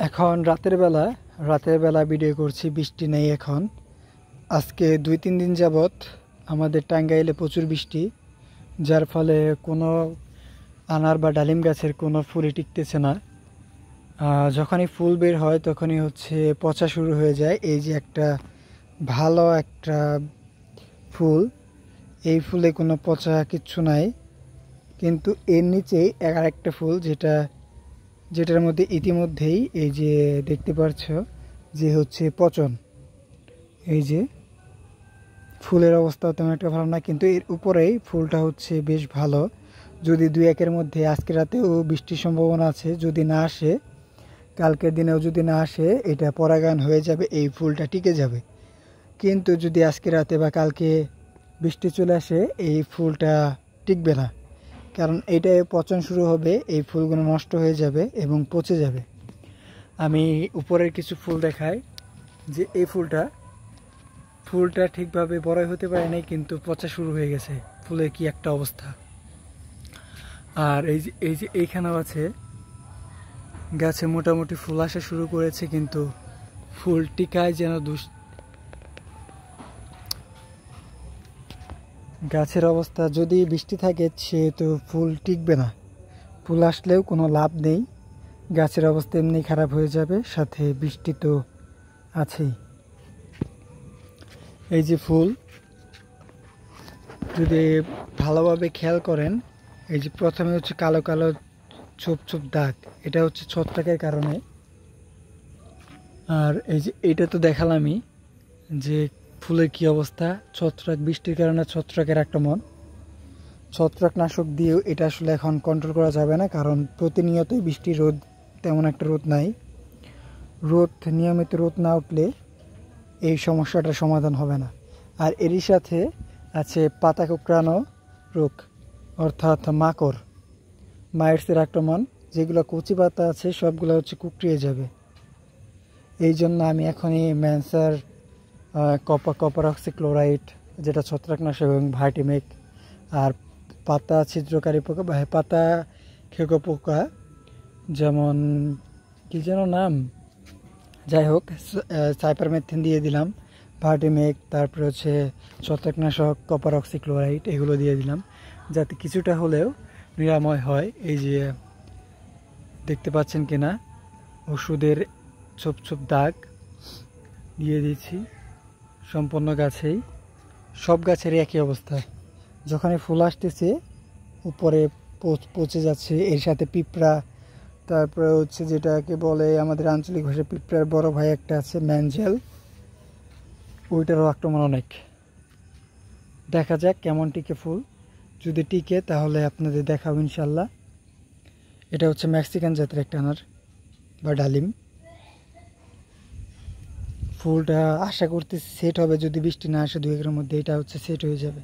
এখন রাতের বেলা ভিডিও করছি। বৃষ্টি নেই এখন। আজকে 2-3 দিন যাবত আমাদের টাঙ্গাইলে প্রচুর বৃষ্টি, যার ফলে কোনো আনার বা ডালিম গাছের কোনো ফুলই টিকতেছে না। যখনই ফুল বের হয় তখনই পচা শুরু হয়ে যায়। এই যে একটা ভালো একটা ফুল, এই ফুলে কোনো পচা কিচ্ছু নাই, কিন্তু এর নিচেই আর একটা ফুল যেটার মধ্যে ইতিমধ্যেই এই যে দেখতে পাচ্ছ যে পচন। এই যে ফুলের অবস্থা তেমন একটা ভালো না, কিন্তু এর উপরেই ফুলটা বেশ ভালো। যদি 2-1-এর মধ্যে আজকে রাতেও বৃষ্টির সম্ভাবনা আছে, যদি না আসে কালকের দিনেও যদি না আসে, এটা পরাগায়ন হয়ে যাবে, এই ফুলটা টিকে যাবে। কিন্তু যদি আজকে রাতে বা কালকে বৃষ্টি চলে আসে, এই ফুলটা টিকবে না, কারণ এইটাই পচন শুরু হবে, এই ফুলগুলো নষ্ট হয়ে যাবে এবং পচে যাবে। আমি উপরের কিছু ফুল দেখাই যে এই ফুলটা ঠিকভাবে বড় হতে পারে নাই, কিন্তু পচা শুরু হয়ে গেছে। ফুলের কি একটা অবস্থা। আর এই যে এইখানেও আছে, গাছে মোটামুটি ফুল আসা শুরু করেছে, কিন্তু ফুল টিকায় যেন গাছের অবস্থা যদি বৃষ্টি থাকে সেহেতু ফুল টিকবে না। ফুল আসলেও কোনো লাভ নেই, গাছের অবস্থা এমনি খারাপ হয়ে যাবে, সাথে বৃষ্টি তো আছেই। এই যে ফুল যদি ভালোভাবে খেয়াল করেন, এই যে প্রথমে কালো কালো ছোপ ছোপ দাগ, এটা ছত্রাকের কারণে। আর এই যে এটা তো দেখালামই যে ফুলের কি অবস্থা। ছত্রাক, বৃষ্টির কারণে ছত্রাকের আক্রমণ, ছত্রাকনাশক দিয়েও এটা আসলে এখন কন্ট্রোল করা যাবে না, কারণ প্রতিনিয়তই বৃষ্টি, রোদ তেমন একটা রোদ নাই। নিয়মিত রোদ না উঠলে এই সমস্যাটার সমাধান হবে না। আর এরই সাথে আছে পাতা কুঁকড়ানো রোগ, অর্থাৎ মাইটসের আক্রমণ। যেগুলো কচি পাতা আছে সবগুলো কুঁকড়িয়ে যাবে। এই জন্য আমি এখনই ম্যানসার কপার অক্সিক্লোরাইড, যেটা ছত্রাকনাশক, এবং ভাইটামেক, আর পাতা ছিদ্রকারী পোকা বা পাতা খেকো পোকা, যেমন কি যেন নাম, যাই হোক, সাইপারমেথ্রিন দিয়ে দিলাম, ভাইটামেক, তারপরে ছত্রাকনাশক কপার অক্সিক্লোরাইড, এগুলো দিয়ে দিলাম যাতে কিছুটা হলেও নিরাময় হয়। এই যে দেখতে পাচ্ছেন কিনা, ওষুধের ছোপ ছোপ দাগ দিয়ে দিচ্ছি সম্পূর্ণ গাছেই। সব গাছেরই একই অবস্থা, যখনই ফুল আসতেছে উপরে পচে যাচ্ছে। এর সাথে পিঁপড়া, তারপরে যেটাকে বলে আমাদের আঞ্চলিক ভাষায় পিঁপড়ার বড় ভাই একটা আছে, ম্যানজেল, ওইটারও আক্রমণ অনেক। দেখা যাক কেমন টিকে ফুল। যদি টিকে তাহলে আপনাদের দেখাবো ইনশাল্লাহ। এটা মেক্সিকান জাতের একটা আনার বা ডালিম। ফুলটা আশা করতেছি সেট হবে, যদি বৃষ্টি না আসে 2-1-এর মধ্যে এটা সেট হয়ে যাবে।